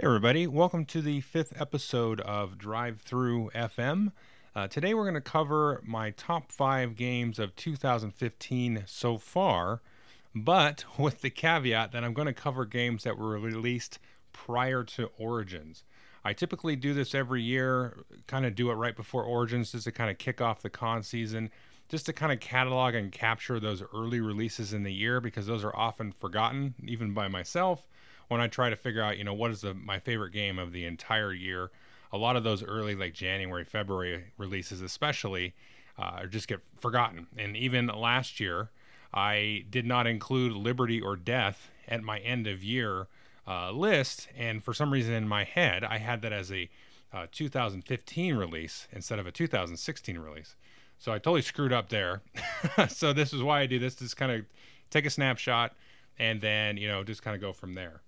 Hey everybody, welcome to the fifth episode of Drive Thru FM. Today we're going to cover my top 5 games of 2015 so far, but with the caveat that I'm going to cover games that were released prior to Origins. I typically do this every year, kind of do it right before Origins just to kind of kick off the con season, just to kind of catalog and capture those early releases in the year because those are often forgotten, even by myself when I try to figure out, what is my favorite game of the entire year. A lot of those early, like January, February releases, especially, just get forgotten. And even last year, I did not include Liberty or Death at my end of year list. And for some reason in my head, I had that as a 2015 release instead of a 2016 release. So I totally screwed up there. So this is why I do this, just kind of take a snapshot and then, just kind of go from there.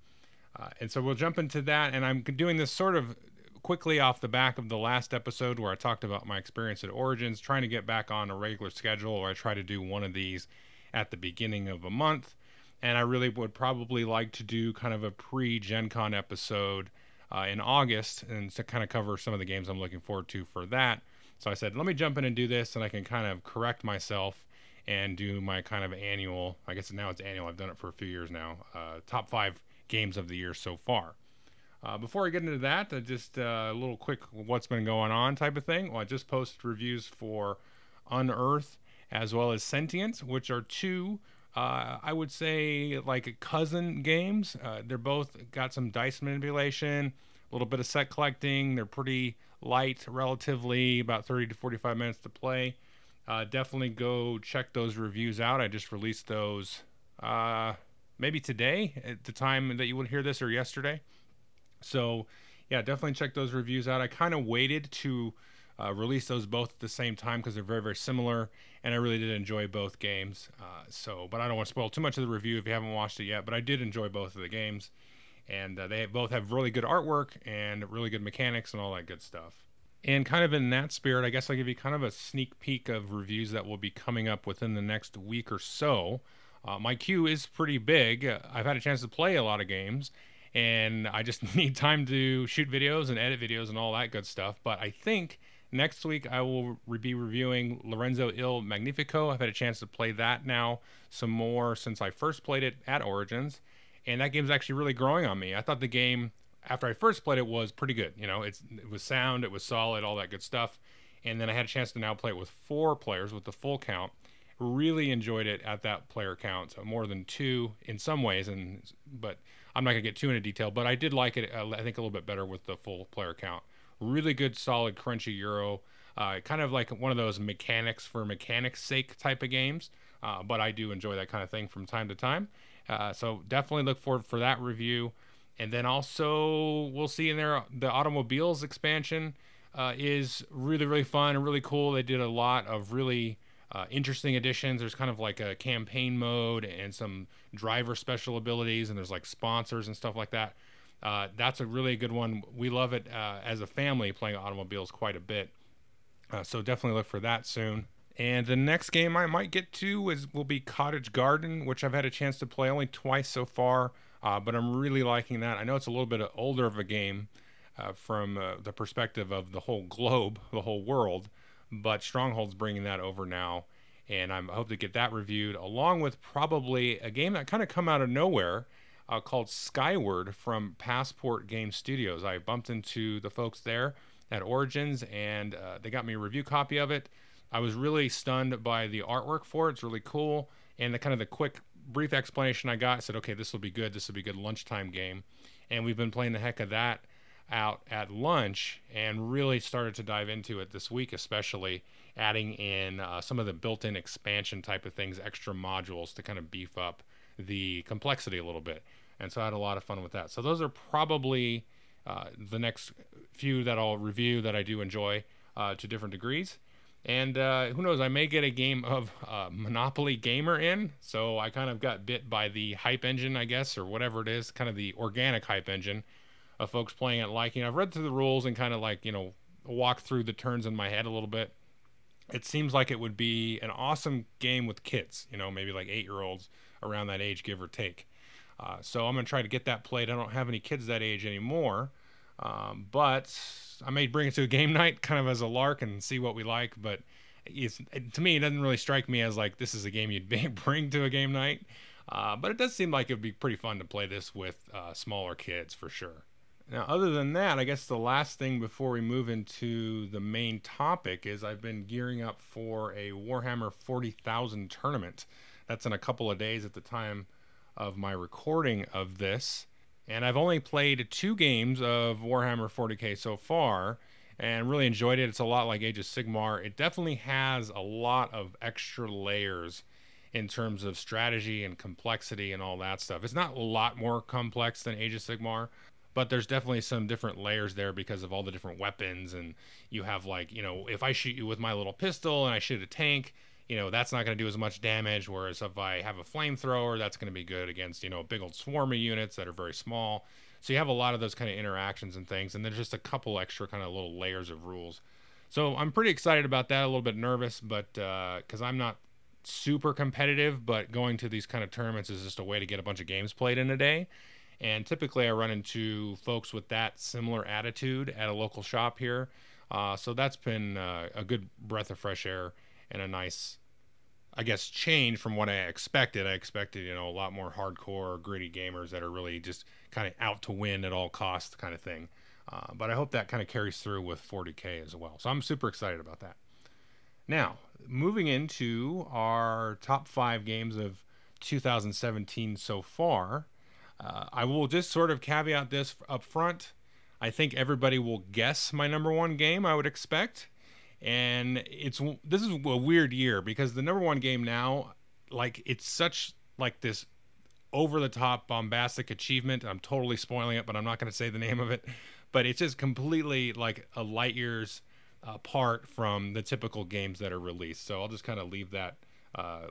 And so we'll jump into that, and I'm doing this sort of quickly off the back of the last episode where I talked about my experience at Origins, trying to get back on a regular schedule, or I try to do one of these at the beginning of a month. And I really would probably like to do kind of a pre-Gen Con episode in August, and to kind of cover some of the games I'm looking forward to for that. So I said, let me jump in and do this, and I can kind of correct myself and do my kind of annual, I guess now it's annual, I've done it for a few years now, top 5 games of the year so far. Before I get into that, just a little quick what's been going on type of thing. Well, I just posted reviews for Unearth as well as Sentience, which are two, I would say, like cousin games. They're both got some dice manipulation, a little bit of set collecting. They're pretty light, relatively, about 30 to 45 minutes to play. Definitely go check those reviews out. I just released those maybe today at the time that you would hear this, or yesterday. So yeah, definitely check those reviews out. I kind of waited to release those both at the same time because they're very, very similar, and I really did enjoy both games. But I don't want to spoil too much of the review if you haven't watched it yet, but I did enjoy both of the games, and they both have really good artwork and really good mechanics and all that good stuff. And kind of in that spirit, I guess I'll give you kind of a sneak peek of reviews that will be coming up within the next week or so. My queue is pretty big. I've had a chance to play a lot of games, and I just need time to shoot videos and edit videos and all that good stuff. But I think next week I will be reviewing Lorenzo Il Magnifico. I've had a chance to play that now some more since I first played it at Origins, and that game's actually really growing on me. I thought the game, after I first played it, was pretty good. It was sound, it was solid, all that good stuff. And then I had a chance to now play it with 4 players with the full count. Really enjoyed it at that player count, so more than 2 in some ways, but I'm not gonna get too into detail. But I did like it, I think, a little bit better with the full player count. Really good, solid, crunchy Euro, kind of like one of those mechanics for mechanics' sake type of games. But I do enjoy that kind of thing from time to time. So definitely look forward for that review. And then also we'll see in there the automobiles expansion is really, really fun and really cool. They did a lot of really interesting additions. There's kind of like a campaign mode and some driver special abilities, and there's like sponsors and stuff like that. That's a really good one. We love it as a family, playing automobiles quite a bit. So definitely look for that soon. And the next game I might get to will be Cottage Garden, which I've had a chance to play only twice so far, but I'm really liking that. I know it's a little bit older of a game from the perspective of the whole globe, the whole world, but Stronghold's bringing that over now, and I hope to get that reviewed, along with probably a game that kind of come out of nowhere called Skyward from Passport Game Studios. I bumped into the folks there at Origins, and they got me a review copy of it. I was really stunned by the artwork for it. It's really cool, and the quick, brief explanation I got said, okay, this will be good. This will be a good lunchtime game, and we've been playing the heck of that out at lunch and really started to dive into it this week, especially adding in some of the built-in expansion type of things, extra modules to kind of beef up the complexity a little bit. And so I had a lot of fun with that. So those are probably the next few that I'll review that I do enjoy to different degrees. And who knows, I may get a game of Monopoly Gamer in. So I kind of got bit by the hype engine, I guess, or whatever it is, kind of the organic hype engine of folks playing it, liking. I've read through the rules and kind of walk through the turns in my head a little bit. It seems like it would be an awesome game with kids, maybe like 8-year-olds around that age, give or take. So I'm going to try to get that played. I don't have any kids that age anymore, but I may bring it to a game night kind of as a lark and see what we like. But to me, it doesn't really strike me as like this is a game you'd bring to a game night. But it does seem like it would be pretty fun to play this with smaller kids for sure. Now, other than that, I guess the last thing before we move into the main topic is I've been gearing up for a Warhammer 40,000 tournament. That's in a couple of days at the time of my recording of this. And I've only played 2 games of Warhammer 40k so far and really enjoyed it. It's a lot like Age of Sigmar. It definitely has a lot of extra layers in terms of strategy and complexity and all that stuff. It's not a lot more complex than Age of Sigmar, but there's definitely some different layers there because of all the different weapons. And you have like, you know, if I shoot you with my little pistol and I shoot a tank, you know, that's not going to do as much damage. Whereas if I have a flamethrower, that's going to be good against, you know, big old swarm of units that are very small. So you have a lot of those kind of interactions and things. And there's just a couple extra kind of little layers of rules. So I'm pretty excited about that. A little bit nervous, but because I'm not super competitive, but going to these kind of tournaments is just a way to get a bunch of games played in a day. And typically I run into folks with that similar attitude at a local shop here. So that's been a good breath of fresh air and a nice, I guess, change from what I expected. I expected, you know, a lot more hardcore, gritty gamers that are really just kind of out to win at all costs kind of thing. But I hope that kind of carries through with 40K as well. So I'm super excited about that. Now, moving into our top 5 games of 2017 so far, I will just sort of caveat this up front. I think everybody will guess my number 1 game, I would expect. And this is a weird year because the number 1 game now, like, it's such like this over-the-top bombastic achievement. I'm totally spoiling it, but I'm not going to say the name of it. But it's just completely like a light years apart from the typical games that are released. So I'll just kind of leave that,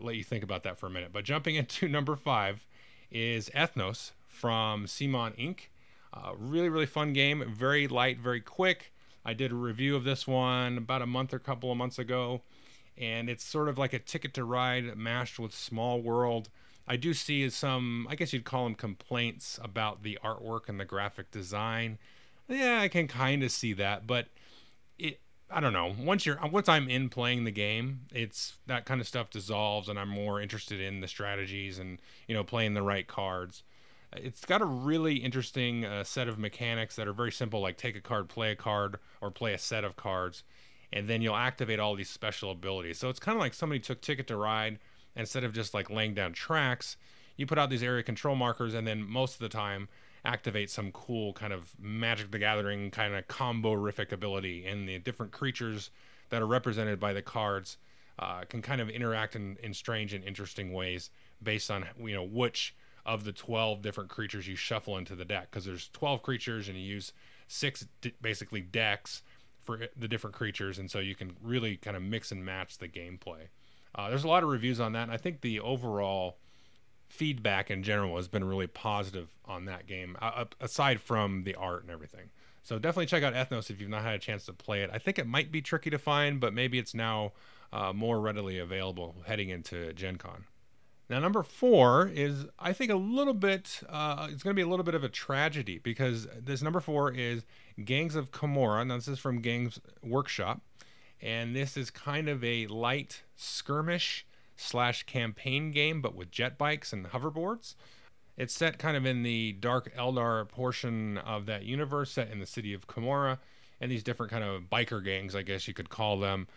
let you think about that for a minute. But jumping into number 5 is Ethnos from Simon Inc. Really, really fun game. Very light, very quick. I did a review of this one about a couple of months ago, and it's sort of like a Ticket to Ride mashed with Small World. I do see some, I guess you'd call them complaints about the artwork and the graphic design. Yeah, I can kind of see that, but I don't know. Once I'm in playing the game, it's that kind of stuff dissolves, and I'm more interested in the strategies and, you know, playing the right cards. It's got a really interesting set of mechanics that are very simple, like take a card, or play a set of cards, and then you'll activate all these special abilities. So it's kind of like somebody took Ticket to Ride, and instead of just like laying down tracks, you put out these area control markers, and then most of the time activate some cool kind of Magic the Gathering kind of combo-rific ability, and the different creatures that are represented by the cards can kind of interact in strange and interesting ways based on, you know, which of the 12 different creatures you shuffle into the deck, because there's 12 creatures and you use 6 basically decks for the different creatures, and so you can really kind of mix and match the gameplay. There's a lot of reviews on that, and I think the overall feedback in general has been really positive on that game, aside from the art and everything. So definitely check out Ethnos if you've not had a chance to play it. I think it might be tricky to find, but maybe it's now more readily available heading into Gen Con. Now, number 4 is, I think, a little bit, it's going to be a little bit of a tragedy, because this number 4 is Gangs of Camorra. Now, this is from Games Workshop, and this is kind of a light skirmish / campaign game, but with jet bikes and hoverboards. It's set kind of in the Dark Eldar portion of that universe, set in the city of Camorra, and these different kind of biker gangs, I guess you could call them,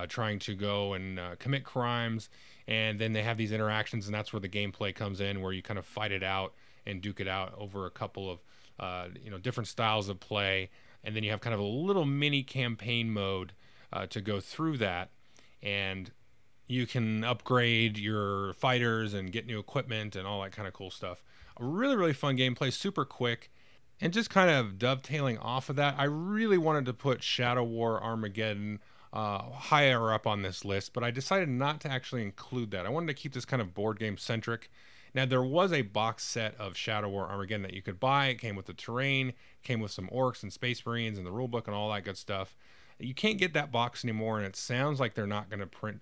trying to go and commit crimes. And then they have these interactions, and that's where the gameplay comes in, where you kind of fight it out and duke it out over a couple of different styles of play. And then you have kind of a little mini campaign mode to go through that, and you can upgrade your fighters and get new equipment and all that kind of cool stuff. A really, really fun gameplay, super quick. And just kind of dovetailing off of that, I really wanted to put Shadow War Armageddon higher up on this list, but I decided not to actually include that. I wanted to keep this kind of board game centric. Now, there was a box set of Shadow War Armageddon that you could buy. It came with the terrain, came with some orcs and space marines and the rulebook and all that good stuff. You can't get that box anymore, and it sounds like they're not going to print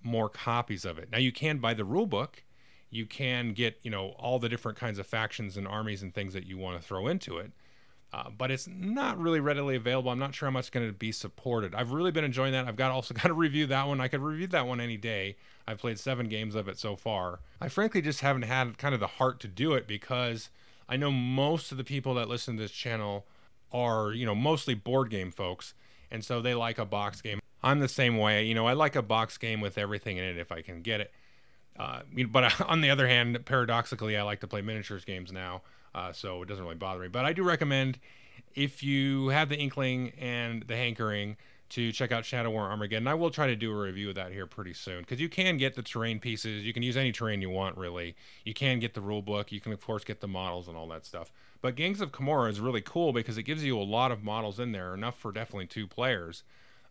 more copies of it. Now, you can buy the rulebook, you can get, all the different kinds of factions and armies and things that you want to throw into it. But it's not really readily available. I'm not sure how much it's going to be supported. I've really been enjoying that. I've also got to review that one. I could review that one any day. I've played 7 games of it so far. I frankly just haven't had kind of the heart to do it because I know most of the people that listen to this channel are, mostly board game folks. And so they like a box game. I'm the same way. I like a box game with everything in it if I can get it. But on the other hand, paradoxically, I like to play miniatures games now. So it doesn't really bother me. But I do recommend, if you have the inkling and the hankering, to check out Shadow War Armageddon. I will try to do a review of that here pretty soon, because you can get the terrain pieces. You can use any terrain you want, really. You can get the rule book. You can, of course, get the models and all that stuff. But Gangs of Camorra is really cool because it gives you a lot of models in there, enough for definitely 2 players.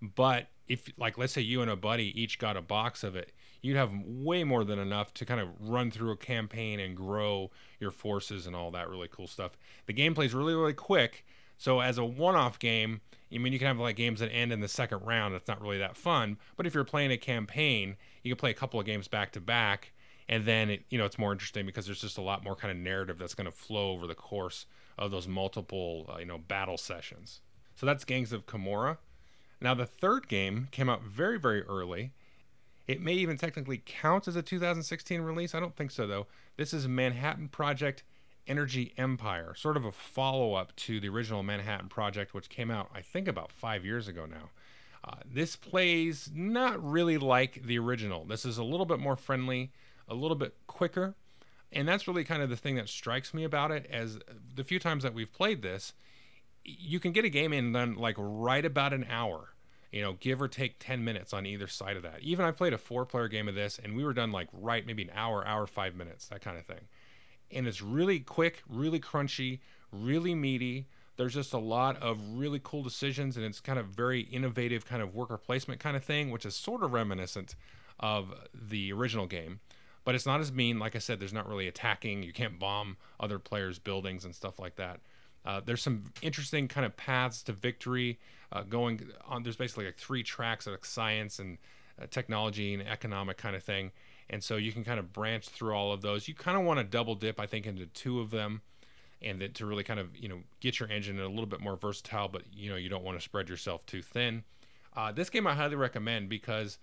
But if, like, let's say you and a buddy each got a box of it, you'd have way more than enough to kind of run through a campaign and grow your forces and all that really cool stuff. The gameplay is really, really quick. So as a one-off game, you can have like games that end in the second round. It's not really that fun. But if you're playing a campaign, you can play a couple of games back to back, and then it's more interesting because there's just a lot more kind of narrative that's going to flow over the course of those multiple battle sessions. So that's Gangs of Camorra. Now the third game came out very, very early. It may even technically count as a 2016 release. I don't think so, though. This is Manhattan Project Energy Empire, sort of a follow-up to the original Manhattan Project, which came out, I think, about 5 years ago now. This plays not really like the original. This is a little bit more friendly, a little bit quicker, and that's really kind of the thing that strikes me about it. As the few times that we've played this, you can get a game in done like right about an hour. Give or take 10 minutes on either side of that. Even I played a 4-player game of this, and we were done like maybe an hour, 5 minutes, that kind of thing. And it's really quick, really crunchy, really meaty. There's just a lot of really cool decisions, and it's kind of very innovative kind of worker placement kind of thing, which is sort of reminiscent of the original game. But it's not as mean. Like I said, there's not really attacking. You can't bomb other players' buildings and stuff like that. There's some interesting kind of paths to victory going on. There's basically like 3 tracks, like science and technology and economic kind of thing. And so you can kind of branch through all of those. You kind of want to double dip, I think, into 2 of them, and then to really kind of, get your engine a little bit more versatile, but, you don't want to spread yourself too thin. This game I highly recommend because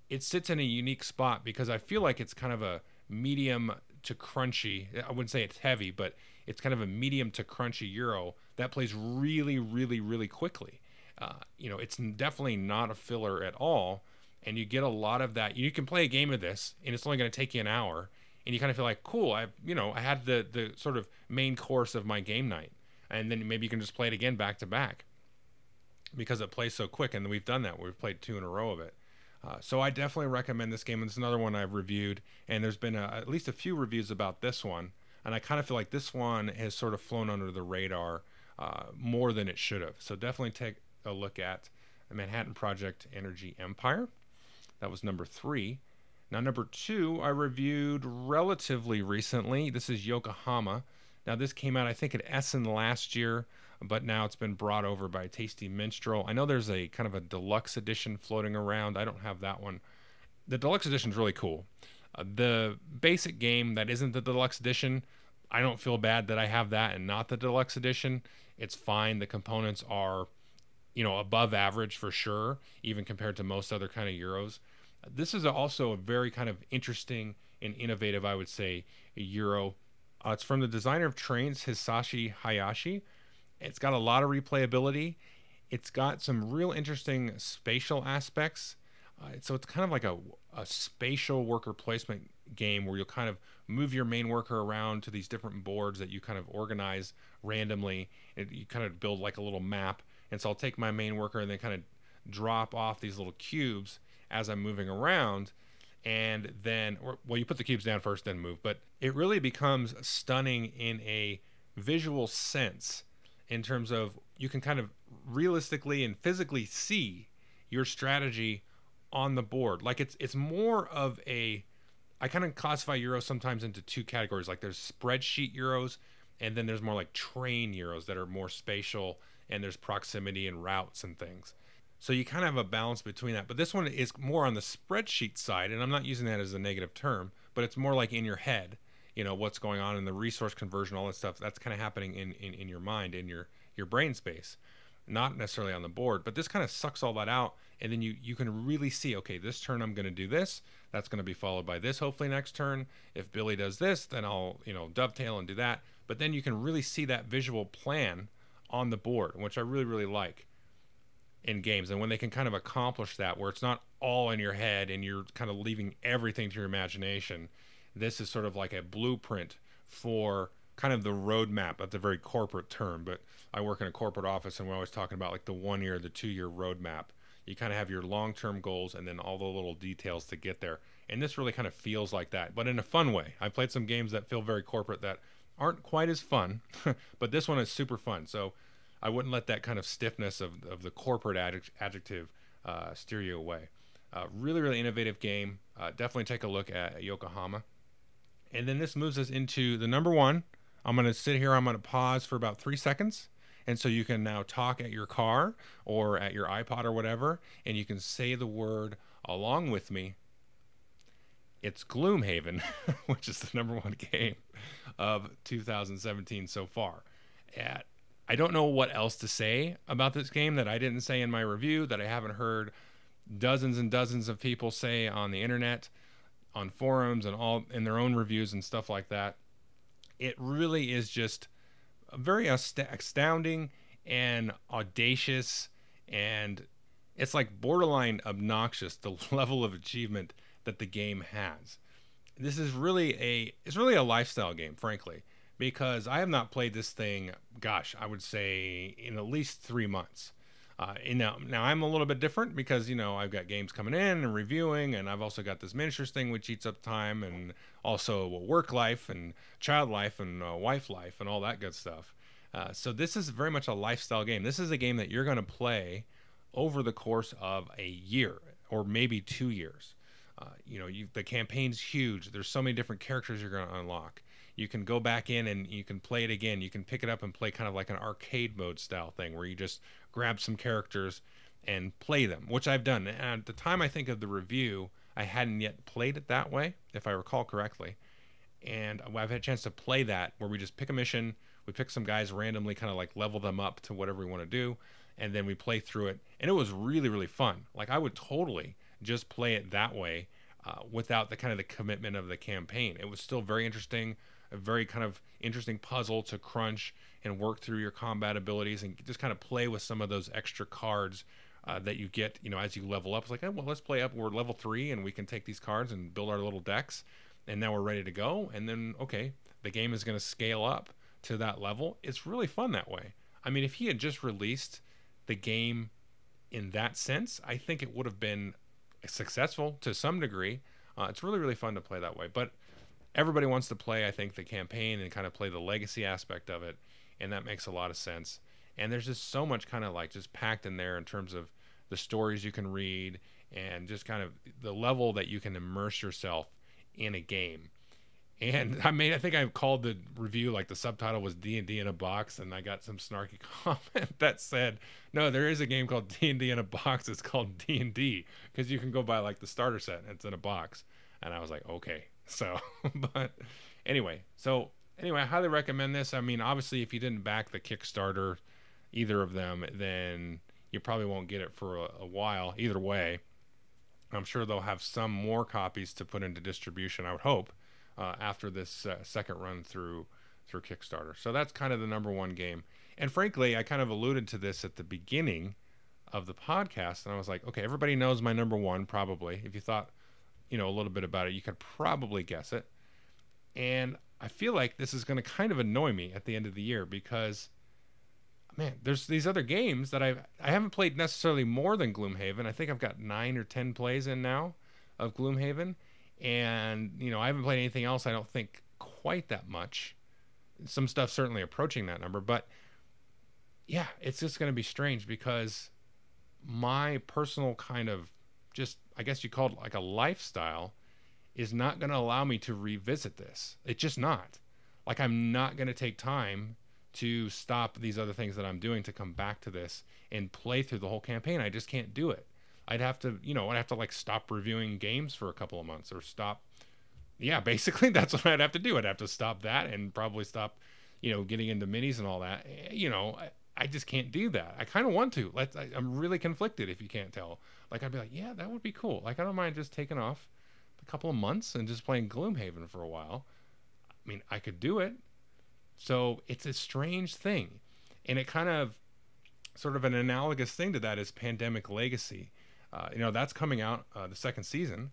it sits in a unique spot, because I feel like it's kind of a medium to crunchy. I wouldn't say it's heavy, but it's kind of a medium to crunchy Euro that plays really, really, really quickly. It's definitely not a filler at all, and you get a lot of that. You can play a game of this, and it's only going to take you an hour, and you kind of feel like, cool, I had the sort of main course of my game night, and then maybe you can just play it again back to back because it plays so quick. And we've done that. We've played 2 in a row of it. So I definitely recommend this game, and it's another one I've reviewed, and there's been at least a few reviews about this one, and I kind of feel like this one has sort of flown under the radar more than it should have. So definitely take a look at Manhattan Project Energy Empire. That was number 3. Now, number 2, I reviewed relatively recently. This is Yokohama. Now, this came out, I think, at Essen last year, but now it's been brought over by Tasty Minstrel. I know there's a kind of a deluxe edition floating around. I don't have that one. The deluxe edition is really cool. The basic game that isn't the deluxe edition, I don't feel bad that I have that and not the deluxe edition. It's fine. The components are, above average for sure, even compared to most other kind of Euros. This is also a very kind of interesting and innovative, I would say, Euro. It's from the designer of Trains, Hisashi Hayashi. It's got a lot of replayability. It's got some real interesting spatial aspects. So it's kind of like a spatial worker placement game where you'll kind of move your main worker around to these different boards that you kind of organize randomly, and you kind of build like a little map. And so I'll take my main worker and then kind of drop off these little cubes as I'm moving around, and then, you put the cubes down first, then move. But it really becomes stunning in a visual sense, in terms of you can kind of realistically and physically see your strategy on the board. Like it's more of I kind of classify Euros sometimes into 2 categories. Like there's spreadsheet Euros, and then there's more like train Euros that are more spatial, and there's proximity and routes and things. So you kind of have a balance between that. But this one is more on the spreadsheet side, and I'm not using that as a negative term, but it's more like in your head, what's going on in the resource conversion, all that stuff. That's kind of happening in your mind, in your brain space, not necessarily on the board. But this kind of sucks all that out, and then you can really see, okay, this turn I'm going to do this. That's going to be followed by this, hopefully next turn. If Billy does this, then I'll dovetail and do that. But then you can really see that visual plan on the board, which I really, really like in games. And when they can kind of accomplish that, where it's not all in your head and you're kind of leaving everything to your imagination, this is sort of like a blueprint for kind of the roadmap. That's a very corporate term, but I work in a corporate office, and we're always talking about like the 1 year, the 2 year roadmap. You kind of have your long-term goals and then all the little details to get there. And this really kind of feels like that, but in a fun way. I played some games that feel very corporate that aren't quite as fun, but this one is super fun. So I wouldn't let that kind of stiffness of the corporate adjective steer you away. Really, really innovative game. Definitely take a look at Yokohama. And then this moves us into the number one. I'm going to sit here. I'm going to pause for about 3 seconds. And so you can now talk at your car or at your iPod or whatever, and you can say the word along with me. It's Gloomhaven, which is the number one game of 2017 so far. I don't know what else to say about this game that I didn't say in my review, that I haven't heard dozens and dozens of people say on the internet, on forums, and all in their own reviews and stuff like that. It really is just very astounding and audacious, and it's like borderline obnoxious, the level of achievement that the game has. This is really a lifestyle game, frankly, because I have not played this thing, gosh, I would say in at least 3 months. Now I'm a little bit different because, I've got games coming in and reviewing, and I've also got this miniatures thing which eats up time, and also work life and child life and wife life and all that good stuff. So this is very much a lifestyle game. This is a game that you're going to play over the course of a year or maybe 2 years. The campaign's huge. There's so many different characters you're going to unlock. You can go back in and you can play it again. You can pick it up and play kind of like an arcade mode style thing where you just grab some characters and play them, which I've done. And at the time I think of the review, I hadn't yet played it that way, if I recall correctly. And I've had a chance to play that where we just pick a mission, we pick some guys randomly, kind of like level them up to whatever we want to do, and then we play through it. And it was really, really fun. Like I would totally just play it that way without the kind of the commitment of the campaign. It was still very interesting, a very kind of interesting puzzle to crunch and work through your combat abilities and just kind of play with some of those extra cards that you get, as you level up. It's like, well, let's play up. We're level 3 and we can take these cards and build our little decks, and now we're ready to go. And then, okay, the game is going to scale up to that level. It's really fun that way. I mean, if he had just released the game in that sense, I think it would have been successful to some degree. It's really, really fun to play that way. But everybody wants to play, I think, the campaign and kind of play the legacy aspect of it, and that makes a lot of sense. And there's just so much kind of like just packed in there in terms of the stories you can read and just kind of the level that you can immerse yourself in a game. And I think I called the review like the subtitle was D&D in a box, and I got some snarky comment that said, no, there is a game called D&D in a box. It's called D&D, because you can go buy like the starter set and it's in a box. And I was like, okay. So, but anyway, I highly recommend this. I mean, obviously, if you didn't back the Kickstarter, either of them, then you probably won't get it for a while. Either way, I'm sure they'll have some more copies to put into distribution, I would hope, after this second run through Kickstarter. So that's kind of the number one game. And frankly, I kind of alluded to this at the beginning of the podcast, and I was like, okay, everybody knows my number one, probably. If you thought, a little bit about it, you could probably guess it. And I feel like this is going to kind of annoy me at the end of the year because, man, there's these other games that I haven't played necessarily more than Gloomhaven. I think I've got 9 or 10 plays in now of Gloomhaven. And, I haven't played anything else, I don't think, quite that much. Some stuff certainly approaching that number. But, yeah, it's just going to be strange because my personal kind of just, I guess you call it like a lifestyle, is not going to allow me to revisit this. It's just not. Like, I'm not going to take time to stop these other things that I'm doing to come back to this and play through the whole campaign. I just can't do it. I'd have to like stop reviewing games for a couple of months, or stop, yeah, basically that's what I'd have to do. I'd have to stop that and probably stop, getting into minis and all that. I just can't do that. I kind of want to. I'm really conflicted, if you can't tell. Like, I'd be like, yeah, that would be cool. Like, I don't mind just taking off a couple of months and just playing Gloomhaven for a while. I mean, I could do it. So it's a strange thing. And it kind of, sort of an analogous thing to that is Pandemic Legacy. That's coming out, the second season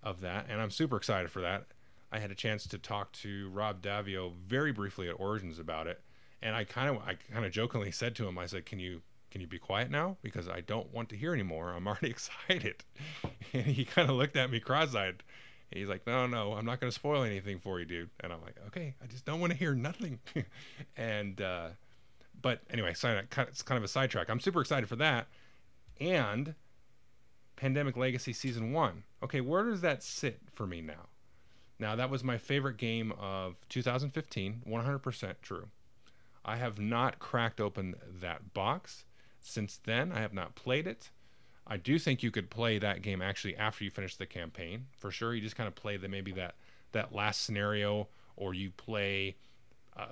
of that, and I'm super excited for that. I had a chance to talk to Rob Davio very briefly at Origins about it, and I kind of jokingly said to him, I said, "Can you be quiet now, because I don't want to hear anymore. I'm already excited." And he kind of looked at me cross-eyed. He's like, "No, I'm not going to spoil anything for you, dude." And I'm like, "Okay, I just don't want to hear nothing." And but anyway, it's kind of a sidetrack. I'm super excited for that, and Pandemic Legacy Season 1. Okay, where does that sit for me now? Now, that was my favorite game of 2015, 100% true. I have not cracked open that box since then. I have not played it. I do think you could play that game actually after you finish the campaign, for sure. You just kind of play maybe that last scenario, or you play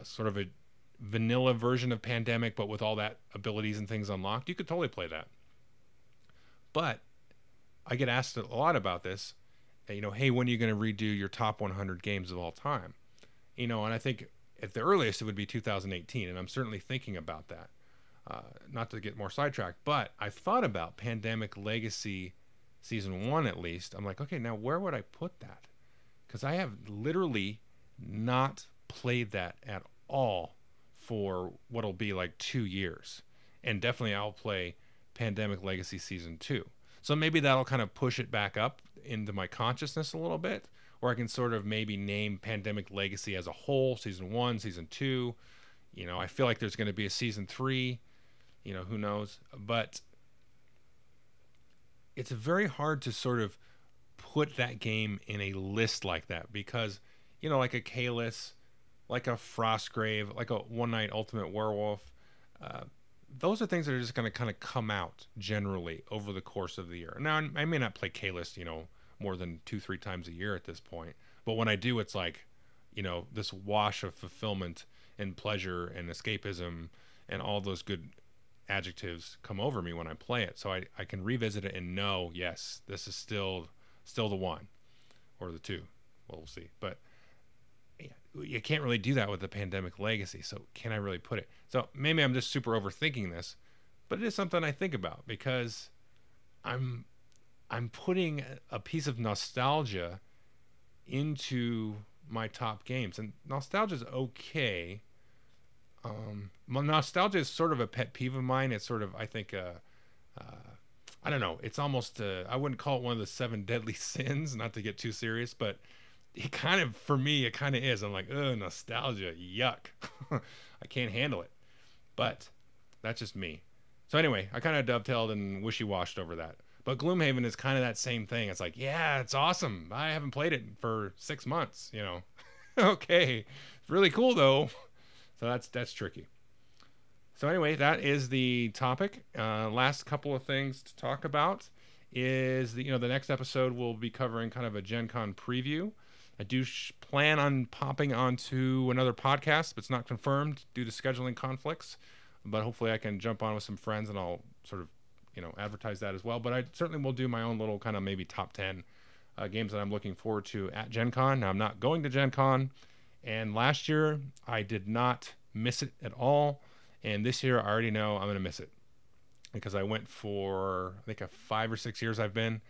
sort of a vanilla version of Pandemic, but with all that abilities and things unlocked. You could totally play that. But I get asked a lot about this, hey, when are you going to redo your top 100 games of all time? And I think at the earliest it would be 2018, and I'm certainly thinking about that. Not to get more sidetracked, but I thought about Pandemic Legacy Season 1 at least. I'm like, okay, now where would I put that? Because I have literally not played that at all for what'll be like 2 years. And definitely I'll play Pandemic Legacy Season 2. So maybe that'll kind of push it back up into my consciousness a little bit, or I can sort of maybe name Pandemic Legacy as a whole, Season 1, Season 2. I feel like there's going to be a Season 3, who knows. But it's very hard to sort of put that game in a list like that, because, like a Kalis, like a Frostgrave, like a One Night Ultimate Werewolf, those are things that are just going to kind of come out generally over the course of the year. Now, I may not play Kalis, more than 2-3 times a year at this point, but when I do, it's like, this wash of fulfillment and pleasure and escapism and all those good adjectives come over me when I play it. So I can revisit it and know, yes, this is still the one or the two. Well, we'll see. But you can't really do that with the Pandemic Legacy. So can I really put it? So maybe I'm just super overthinking this, but it is something I think about, because I'm putting a piece of nostalgia into my top games, and nostalgia is okay. Nostalgia is sort of a pet peeve of mine. It's sort of, I think, I don't know. It's almost, I wouldn't call it one of the 7 deadly sins, not to get too serious, but it kind of, for me, it kind of is. I'm like, ugh, nostalgia, yuck. I can't handle it. But that's just me. So anyway, I kind of dovetailed and wishy-washed over that. But Gloomhaven is kind of that same thing. It's like, yeah, it's awesome. I haven't played it for 6 months, Okay. It's really cool, though. So that's tricky. So anyway, that is the topic. Last couple of things to talk about is the next episode we'll be covering kind of a Gen Con preview. I do plan on popping onto another podcast, but it's not confirmed due to scheduling conflicts. But hopefully I can jump on with some friends and I'll sort of, advertise that as well. But I certainly will do my own little kind of maybe top 10 games that I'm looking forward to at Gen Con. Now, I'm not going to Gen Con. And last year, I did not miss it at all. And this year, I already know I'm going to miss it, because I went for, I think, 5 or 6 years I've been.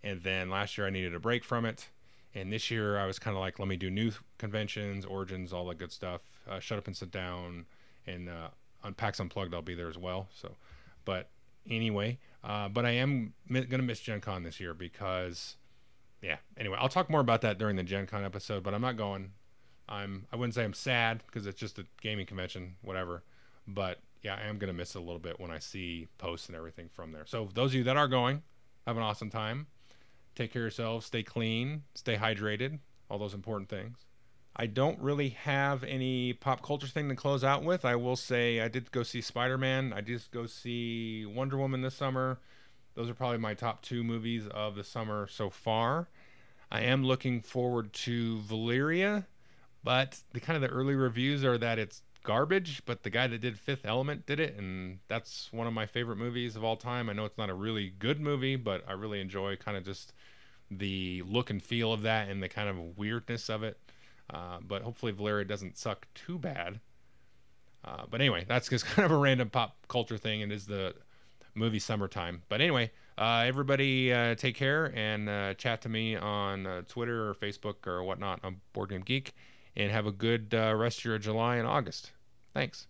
And then last year, I needed a break from it. And this year, I was kind of like, let me do new conventions, Origins, all that good stuff. Shut Up and Sit Down. And on PAX Unplugged, I'll be there as well. So, but anyway, but I am going to miss Gen Con this year because, yeah. Anyway, I'll talk more about that during the Gen Con episode, but I'm not going. I wouldn't say I'm sad, because it's just a gaming convention, whatever. But yeah, I am going to miss it a little bit when I see posts and everything from there. So those of you that are going, have an awesome time. Take care of yourselves. Stay clean. Stay hydrated. All those important things. I don't really have any pop culture thing to close out with. I will say I did go see Spider-Man. I did go see Wonder Woman this summer. Those are probably my top 2 movies of the summer so far. I am looking forward to Valeria, but the early reviews are that it's garbage, but the guy that did Fifth Element did it, and that's one of my favorite movies of all time. I know it's not a really good movie, but I really enjoy kind of just the look and feel of that and the kind of weirdness of it. But hopefully Valeria doesn't suck too bad. But anyway, that's just kind of a random pop culture thing. It is the movie Summertime. But anyway, everybody take care and chat to me on Twitter or Facebook or whatnot on Board Game Geek. And have a good rest of your July and August. Thanks.